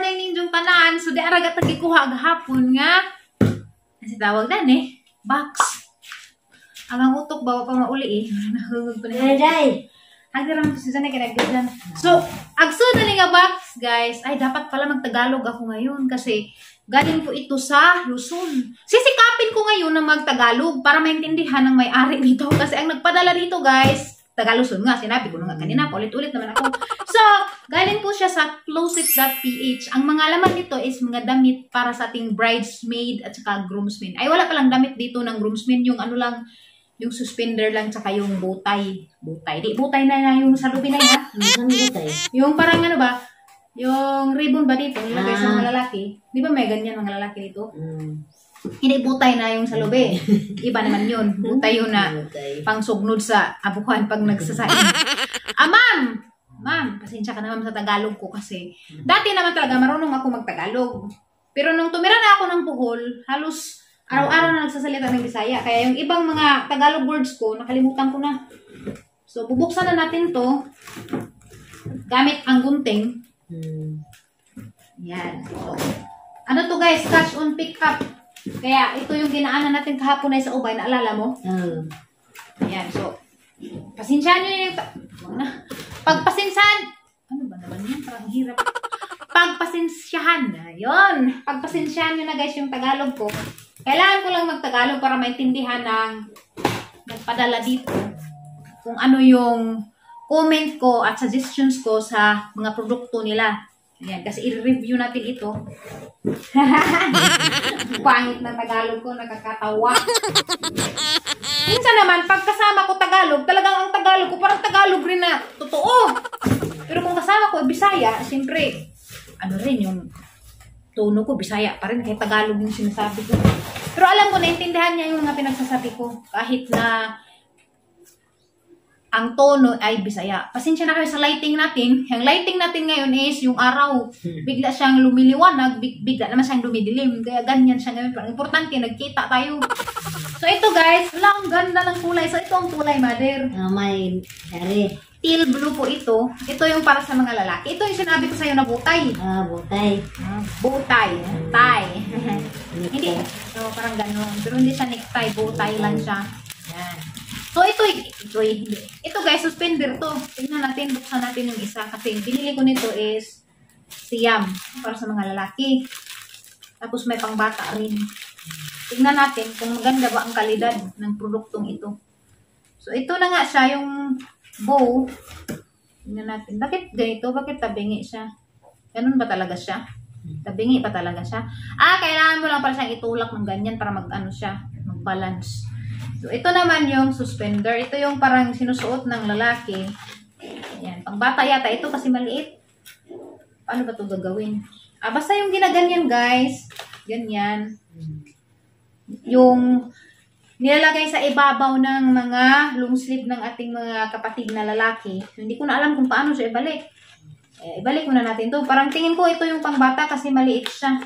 na ninyong tanan. So, di aragat nagikuha gahapon nga. Kasi tawag na box. Ang utok bawa pa mauli Nahugog pa na. Hagdiram ko siya na kinagdagan. So, agso na nga box, guys. Ay, dapat pala magtagalog ako ngayon kasi galing po ito sa Luzon. Sisikapin ko ngayon na magtagalog para maintindihan ng may-ari nito. Kasi ang nagpadala dito, guys, Tagaluzon nga. Sinabi ko na nga kanina. Ulit-ulit naman ako. So, galing po siya sa closet.ph. Ang mga laman nito is mga damit para sa ating bridesmaid at saka groomsmaid. Ay, wala palang damit dito ng groomsmaid. Yung ano lang, yung suspender lang tsaka yung bowtie. Di, bowtie na yung sa lubi na yan. Yung parang ano ba, yung ribbon ba dito, nilagay sa mga lalaki. Di ba may ganyan mga lalaki dito? Hindi bowtie na yung sa lubi. Iba naman yun. Bowtie yun na pang sugnod sa abukuan pag nagsasain. Ma'am, pasensya ka na ma'am sa Tagalog ko kasi dati naman talaga marunong ako magtagalog. Pero nung tumira na ako ng Bohol, halos araw-araw na nagsasalita ng Bisaya. Kaya yung ibang mga Tagalog words ko, nakalimutan ko na. So, bubuksan na natin to gamit ang gunting. Yan. So, ano to guys? Catch on pick up. Kaya ito yung ginaanan natin kahapon ay sa ubay. Naalala mo? Yan. So, pasensyahan nyo yung... Ano ba naman yan? Parang hirap. Pagpasensyahan na. Yun. Pagpasensyahan nyo na guys yung Tagalog ko. Kailangan ko lang magtagalog para maintindihan ng nagpadala dito kung ano yung comment ko at suggestions ko sa mga produkto nila. Ayan, kasi i-review natin ito. Pangit na Tagalog ko, nakakatawa. Minsan naman, pag kasama ko Tagalog, talagang ang Tagalog ko parang Tagalog rin na totoo. Pero kung kasama ko Bisaya, siyempre, ano rin yung tono ko, Bisaya pa rin, kahit Tagalog yung sinasabi ko. Pero alam ko, naintindihan niya yung mga pinagsasabi ko. Kahit na ang tono ay Bisaya. Pasensya na kayo sa lighting natin. Yung lighting natin ngayon is yung araw. Bigla siyang lumiliwanag, bigla naman siyang lumidilim. Kaya ganyan siya ngayon. Pero importante, nagkita tayo. So ito guys, wala ang ganda ng kulay. So ito ang kulay, mother. May dari. Teal blue po ito. Ito yung para sa mga lalaki. Ito yung sinabi ko sa'yo na butay. Butay. Butay. Tie. Hindi. So, parang ganun. Pero hindi siya necktie. Butay lang siya. Yan. So, ito guys, suspender to. Tingnan natin, buksan natin yung isa. Kasi binili ko nito is siyam. Para sa mga lalaki. Tapos may pangbata rin. Tingnan natin kung maganda ba ang kalidad ng produktong ito. So, ito na nga siya yung bow. Tingnan natin. Bakit ganito? Bakit tabingi siya? Ganun ba talaga siya? Tabingi pa talaga siya? Kailangan mo lang pala siyang itulak ng ganyan para mag-ano siya, mag-balance. So, ito naman yung suspender. Ito yung parang sinusuot ng lalaki. Ayan. Pangbata yata. Ito kasi maliit. Paano ba ito gagawin? Basta yung ginaganyan, guys. Ganyan. Yung nilalagay sa ibabaw ng mga long sleeve ng ating mga kapatid na lalaki. Hindi ko na alam kung paano siya ibalik. Ibalik muna natin to. Parang tingin ko ito yung pangbata kasi maliit siya.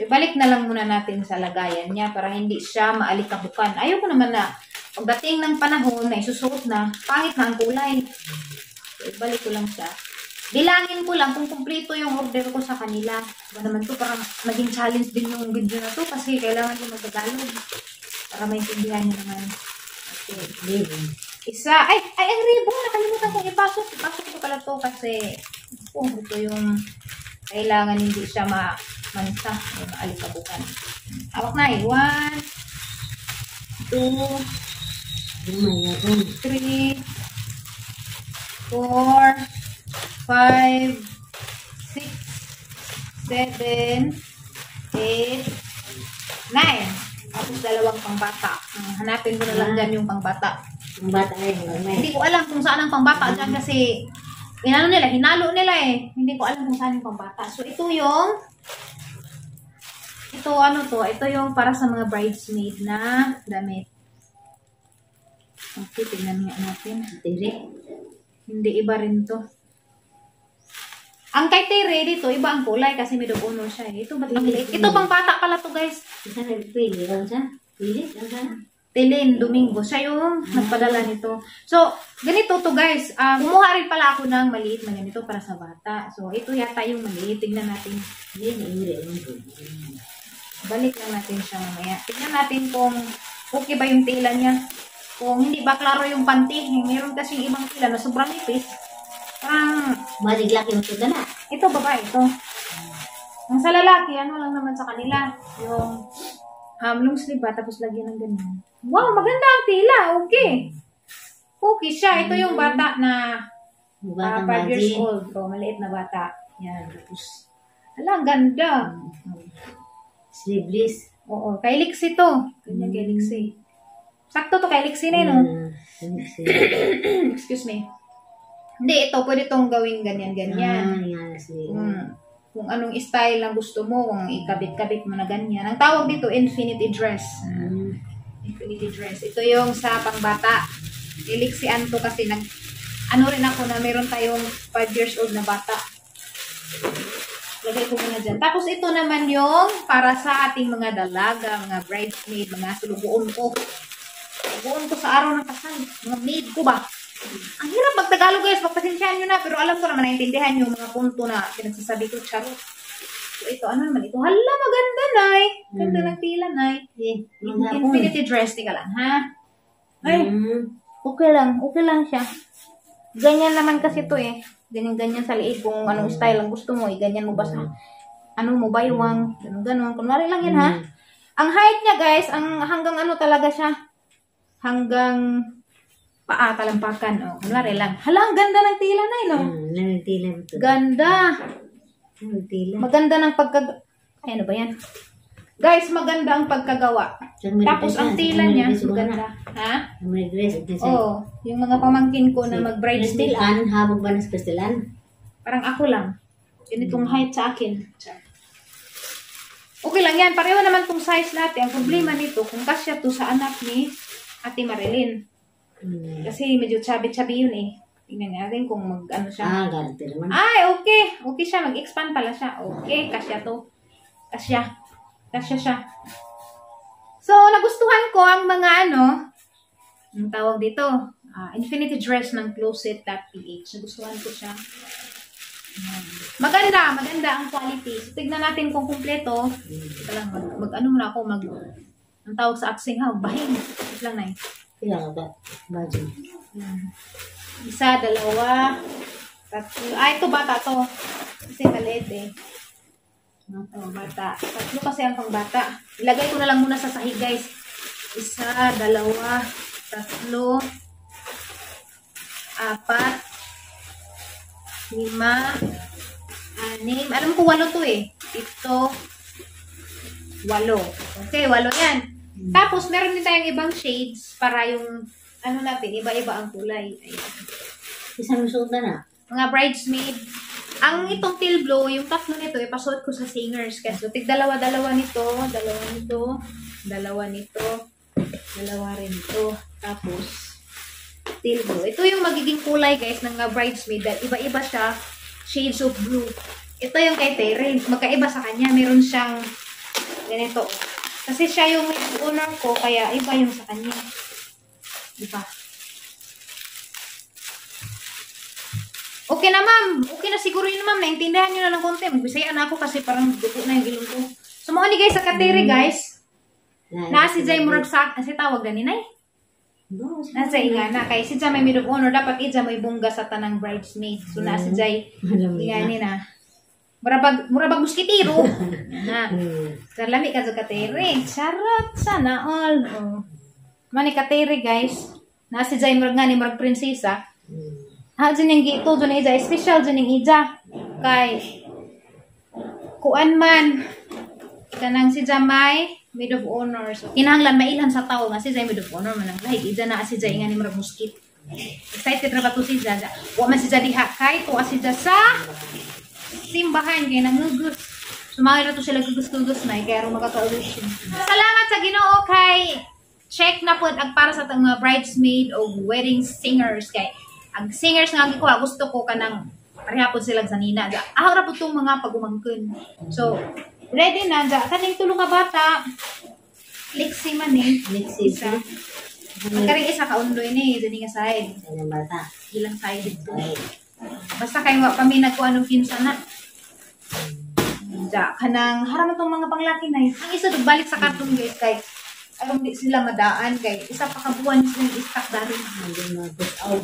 Ibalik na lang muna natin sa lagayan niya para hindi siya maalikabukan. Ayoko naman na pagdating ng panahon na isusuot na, pangit na ang kulay. So, ibalik ko lang siya. Bilangin ko lang kung kumpleto yung order ko sa kanila. Diba naman to, parang naging challenge din yung video na to kasi kailangan ko magtagalog. Para maintindihan nyo naman. Okay, ribbon. Isa. Ay, ang ribbon. Nakalimutan kong ipasok. Ipasok ko pala to kasi ito yung kailangan hindi siya mansa o maalikabukan. Hawak na eh. 1, 2, 3, 4, 5, 6, 7, 8, 9. Tapos dalawang pangbata. Hanapin ko na lang dyan yung pangbata. Pangbata Hindi ko alam kung saan ang pangbata dyan kasi hinalo nila eh. Hindi ko alam kung saan yung pangbata. So ito yung ito yung para sa mga bridesmaid na damit. Okay, tingnan nga natin. Hindi iba rin to. Ang kay Tere dito, iba ang kulay kasi may dugono siya. Ito ba't ang liit? Ito pang bata pala to guys. Isa na pili lang siya. Pili lang siya. Tilin Domingo. Siya yung nagpadala nito. So, ganito to guys. Kumuha rin pala ako ng maliit na ganito para sa bata. So, ito yata yung maliit. Tignan natin. Balik lang natin siya mamaya. Tignan natin kung okay ba yung tela niya. Kung hindi ba klaro yung panty. Meron kasi ibang tela na sobrang nipis. Maliglaki yung ito na. Ito babae, ito. Ang sa lalaki, ano lang naman sa kanila. Yung long sleeve ba, tapos lagyan ng ganyan. Wow, maganda ang tela. Okay. Okay siya. Ito yung bata na 5 years old. O, maliit na bata. Yan. Tapos, ang ganda. Sleeveless. Oo, kay Lixie to. Ganyan kay Lixie. Sakto to kay Lixie na, no? Excuse me. Hindi, ito, pwede itong gawing ganyan-ganyan. Kung anong style lang gusto mo, kung ikabit-kabit mo na ganyan. Ang tawag dito, infinity dress. Infinity dress. Ito yung sa pangbata. Iliksian to kasi ano rin ako na meron tayong 5 years old na bata. Lagay ko muna dyan. Tapos ito naman yung para sa ating mga dalaga, mga bridesmaid, mga sulubuon ko. Sulubuon ko sa araw ng kasal. Mga maid ko ba? Ang hirap mag-Tagalog guys, pagpasensyahan nyo na, pero alam ko naman naintindihan yung mga punto na pinagsasabi ko, charot. So ito, ano naman ito? Hala, maganda, Nay. Ganda ng tila, Nay. Infinity dress, tika lang, ha? Ay, okay lang siya. Ganyan naman kasi to eh. Ganyan-ganyan sa liit, kung anong style ang gusto mo, ganyan mo ba sa, ano mo, baywang, ganun-ganun. Kunwari lang yan, ha? Ang height niya, guys, hanggang ano talaga siya? Hanggang paa, talampakan. O, kunwari lang. Hala, ang ganda ng tila na, no? Ganda. Maganda ng ay, ano ba yan? Guys, maganda ang pagkagawa. Tapos, ang tila niya, maganda. Ha? Oo. Yung mga pamangkin ko na mag-bridesmaid. Habog ba ng pastilan? Parang ako lang. Ganitong height sa akin. Okay lang yan. Pareho naman tong size natin. Ang problema nito, kung kasya to sa anak ni Ate Marilyn. Kasi medyo chubby-chubby yun eh. Tingnan natin kung mag-ano siya. Ganito naman. Ay, okay. Okay siya. Mag-expand pala siya. Okay, kasya to. Kasya siya. So, nagustuhan ko ang mga ang tawag dito, infinity dress ng closet.ph. Nagustuhan ko siya. Maganda ang quality. So, tignan natin kung kumpleto. Ito lang, mag-ano muna ako, ang tawag sa aksing, bahin. Ito lang na eh. Ilang ba? Budget. Isa, dalawa, tatlo. Ito bata to. Kasi maliit eh. Bata. Tatlo kasi ang pangbata. Ilagay ko na lang muna sa sahig, guys. Isa, dalawa, tatlo, 4, 5, 6. Alam ko 8 to eh. 7, 8. Okay, 8 yan. Tapos, meron din tayong ibang shades para yung, natin, iba-iba ang kulay. Ayan. Isang suot na. Mga bridesmaid. Ang itong teal blue, yung tatlo nito, ipasuot ko sa singers. Kasi, dalawa nito, dalawa rin ito. Tapos, teal blue. Ito yung magiging kulay, guys, ng bridesmaid. Iba-iba siya, shades of blue. Ito yung kay Terry. Magkaiba sa kanya. Meron siyang ganito. Kasi siya yung owner ko, kaya iba yung sa kanya. Diba? Okay na, ma'am. Okay na siguro yun, ma'am. Naintindihan nyo na ng konti. Magbisaya na ako kasi parang dugo na yung ilong ko. So, mga ni guys, sa katiri, guys. Na si Jay Murag sa si tawag na ninay. Nasa ingana. Kaya si Jay may maid of honor. Dapat ija may bungga sa tanang bridesmaid. So, na si Jay. Ingani na. Murabag muskitiro. Na. Karlami ka sa katiri. Charot. Sana all. Mani katiri, guys. Na si Jay Murag nga ni Murag prinsesa. Dyan yung gito, dyan yung ija. Special dyan yung ija. Kay kuan man. Kanang si Jamay, maid of honor. So, kinahanglan mailan sa tao nga si Jay maid of honor. Manang lahig. Ija na si Jay nga ni Marag Muskit. Excited na ba to si Jay? Wa man si Jay diha. Kay to si Jay sa simbahan. Kaya nangugus. Sumangin na to sila gugus-gugus na. Kaya rin makaka-audition. Salamat sa Ginoo kay check na po ang para sa mga bridesmaid o wedding singers. Kay ang singers nga ko, gusto ko kanang parehapon sila sa nina. Ahora po itong mga pagumangkin. So, ready na. Kaning tulong ka bata. Flexi man eh. Flexi. Isa. Magkaring isa ka undoy ni, dyan nga side. Ano bata? Ilang side dito. Ay. Basta kayo wa kami nagkuha ng pinsa na. Diya, kanang haram itong mga panglaki na yun. Ang isa balik sa karton guys, kay alam di sila madaan, kay isa pa kabuan silang istak dari. Hindi mo put out.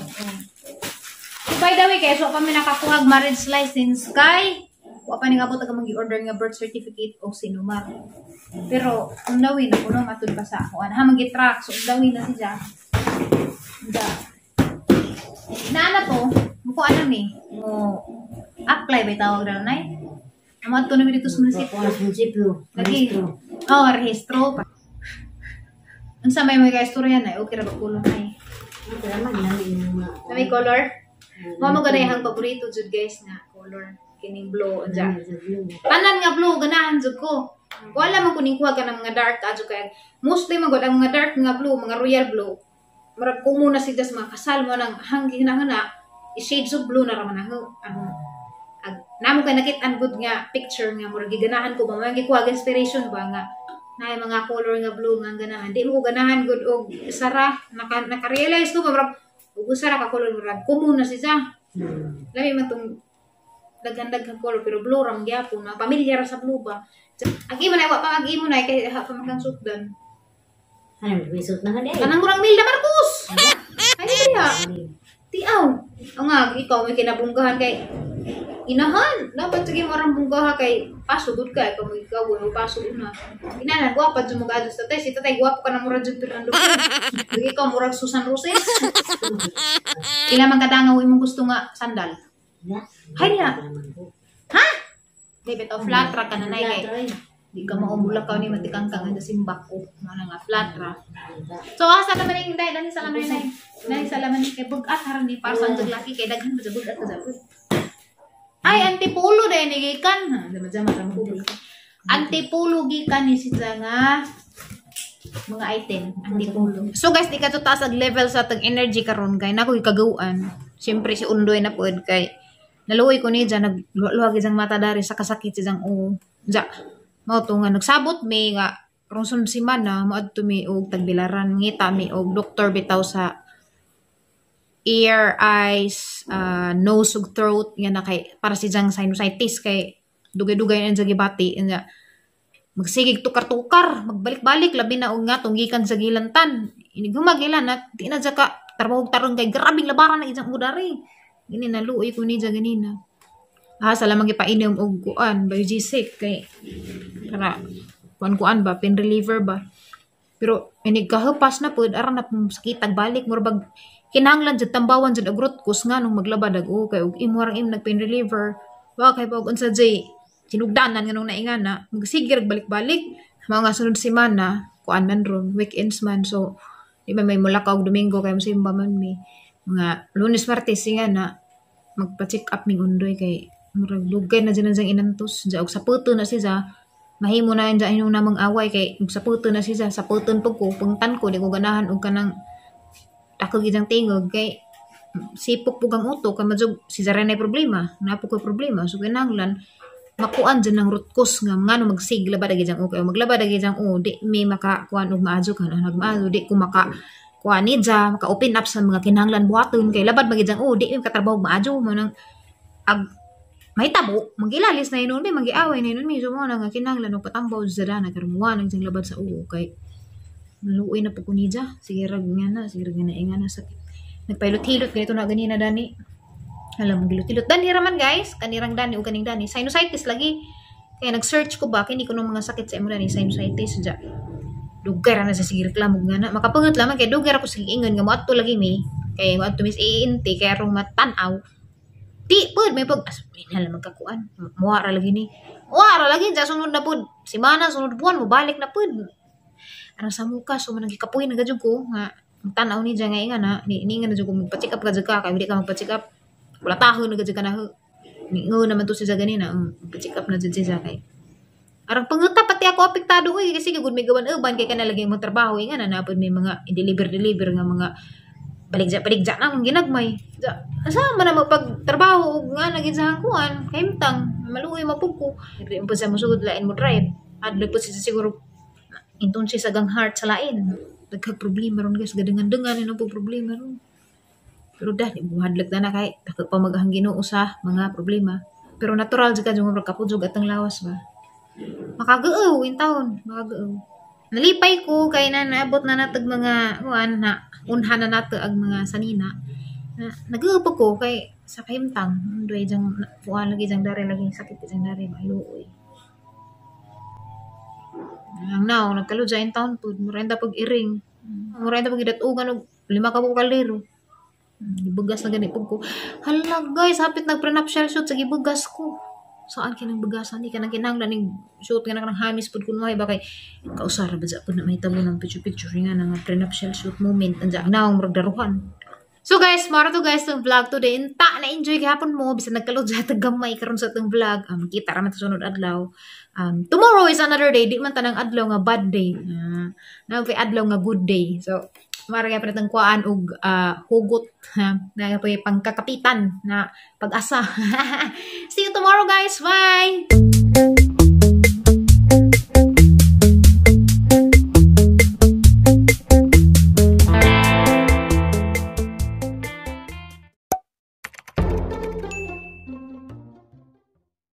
So, by the way, guys, wa pa mi nakakuha og marriage license kay wa pa ni abot ang mag-order nga birth certificate o sinumar. Pero ang dawin ako no matud pa sa ako. Ha magi-track so ang dawin na siya. Diya. Inaana to, muko ano ni, mo apply ba tawag na nay? Amo to na dito sa munisipyo. Munisipyo. Lagi. Oh, rehistro pa. Ang sa may mga istorya na, okay ra ba kulong ay. Ito naman namin yung mga... Na may color? Mo ganay ang paborito jud guys nga color kining blue anja. Tanan nga blue ganahan jud ko. Wala man kuning kuha ka ng mga dark adto kay mostly man gud ang mga dark nga blue, mga royal blue. Murag kumo na sila sa mga kasal mo nang hanggi na i-shades of blue na ra man ang namo kay nakit-an good nga picture nga murag giganahan ko ba man gikuha inspiration ba nga na mga color nga blue nga ganahan. Di mo ko ganahan good og sara naka-realize ko ba murag ug sara ka color murag kumo na siya. Labi man tong daghan-daghan color pero blue ra gyapon na pamilyar sa blue ba. Agi man ay wa pa agi mo na kay ha pa man sukdan. Ano, may suit na ka di ay. Kanang murang Milda Marcos. Ay diya. Tiaw. O nga ikaw may kinabunggahan kay inahan. Dapat sige mo rang bunggaha kay pasugod ka ikaw mo ikaw mo pasugod na. Inahan gwapa jud mo gadto sa tay si tatay gwapo ka na murag jud pirando. Ikaw murag Susan Roses. Ila man kadangaw imong gusto nga sandal. Hay na. Ha? Debit of flat ra ka na nay kay. Di ka maumulak ka ni matikang kang nga simbak ko. Mana nga flat ra. So asa naman ning dai dani sa laman nay. Dani sa laman kay bugat haron ni para sa laki kay daghan ba bugat ka japon. Ay antipulo dai ni gikan. Ha, dama-dama ra mo. Antipulo gikan ni siya nga mga item antipulo. So guys, di ka to taas ang level sa tag energy karon kay nako ikagawan. Siyempre si Undoy na pod kay naluoy ko ni dyan nagluwag isang mata dari sa kasakit isang ja mao to nga nagsabot may nga rongson si mana moadto mi og tagbilaran ngita mi og doktor bitaw sa ear, eyes, nose ug throat nga na kay para si jang sinusitis kay dugay-dugay na jagi bati nga magsigig tukar-tukar magbalik-balik labi na og nga tunggikan sa gilantan inig humagilan na di na ka tarong kay grabing labaran na isang udari gini na luoy ko ni dyan ganina salamang ipainom og kuan biogesic kay para kuan ba pain reliever ba pero inig kahupas na pud aran na sakitag balik murbag kinahanglan jud tambawan jud og root cause nga nung maglabad og kay og imo rang nag pain reliever wa kay pag unsa jay sinugdanan nga nung naingana magsigir balik-balik mga sunod semana kuan man ron weekends man so di ba may mulakaw og domingo kay mosimba man mi mga Lunes Martes nga na magpa-check up ning Undoy kay murag dugay na dyan ang inantos dyan og sa puto na siya mahimo na dyan yung namang away kay og sa puto na siya sa puton pag ko pungtan ko di ko ganahan og kanang takog idyang tingog kay sipok pugang uto kay madjog si Zarena problema napo ko problema so kinahanglan makuan dyan ng root cause nga ngano magsigla ba dagi dyan okay maglaba dagi dyan di may makakuan og maadyo ka na nagmaadyo di ko maka kuan ni dyan maka-open up sa mga kinahanglan buhaton kay labad magi dyan di may katrabaho maadyo mo nang may tabo, magilalis na yun, may magiaway na yun, medyo mo na nga kinanglan o patambaw sa dana, karamuha nang labad sa uo, kay maluoy na po kunidya, sige rag nga na sakit. Nagpailot-hilot, ganito na ganina dani. Alam mo, gilot-hilot. Dani raman guys, kanirang dani o kaning dani. Sinusitis lagi. Kaya nag-search ko ba, hindi ko nung mga sakit sa imo dani, sinusitis, dya. Dugar na sa sige reklamo nga na. Makapangat lamang, kaya dugar ako sige ingon, nga mo ato lagi mi, kaya mo ato mis iinti, kaya rong matanaw. Di pud may pag asal magkakuan. Muara lagi ni. Muara lagi sa sunod na pud. Si mana sunod buwan mo balik na pud. Ara sa muka so man gikapoy na gadjud ko nga tanaw ni diya nga inga na ni nga na jud ko magpa-check up gadjud ka kay dili ka magpa-check up. Wala taho na gadjud ka na. Ngo naman to siya ganina. Magpa-check up na jud siya kay. Arang panguta pati ako apektado oy kasi gud may gawan uban kay kana lagi mo trabaho inga na napod may mga deliver nga mga baligja na akong ginagmay. Asa man na magpagtrabaho nga naging sa hangkuan, kaimtang, maluoy mapug ko. Hindi mo pa sa musugod lain mo drive. Adlo po siya siguro Inton siya sa gang heart sa lain. Dagkag problema ron guys, gadangan-dangan yun po problema ron. Pero dahil, buhadlag na kay, dagkag pa maghang Ginoo sa mga problema. Pero natural jud ka yung kapudjog at ang lawas ba. Makagaaw in taon, makagaaw. Nalipay ko kay na naabot na natag mga kuan na unha na nato ang mga sanina. Nagaaw ko kay sa kahimtang, doy jang kuan lagi jang dare lagi sakit jang dare maluoy. Ang now, nagkaludya in town po, murenda pag iring. Murenda pag idatugan og 5 ka kalero. Gibugas na gani pug ko. Hala guys, hapit nag-prenuptial shoot sa gibugas ko. Saan kinang bugasan di ka nang kinahanglan ning shoot nga nang hamis pud kun ba kay kausara ba sa pud na mahitabo ng picture nga nang prenuptial shoot moment anja now murag daruhan. So guys, mara to guys tong vlog today. Inta na enjoy gihapon mo bisan nagkaludya tag gamay karon sa tong vlog. Kita ra man ta sunod adlaw. Tomorrow is another day. Di man tanang adlaw nga bad day. Na adlaw nga good day. So mara gyud natang kuan og hugot na pangkakapitan na pag-asa. See you tomorrow guys. Bye.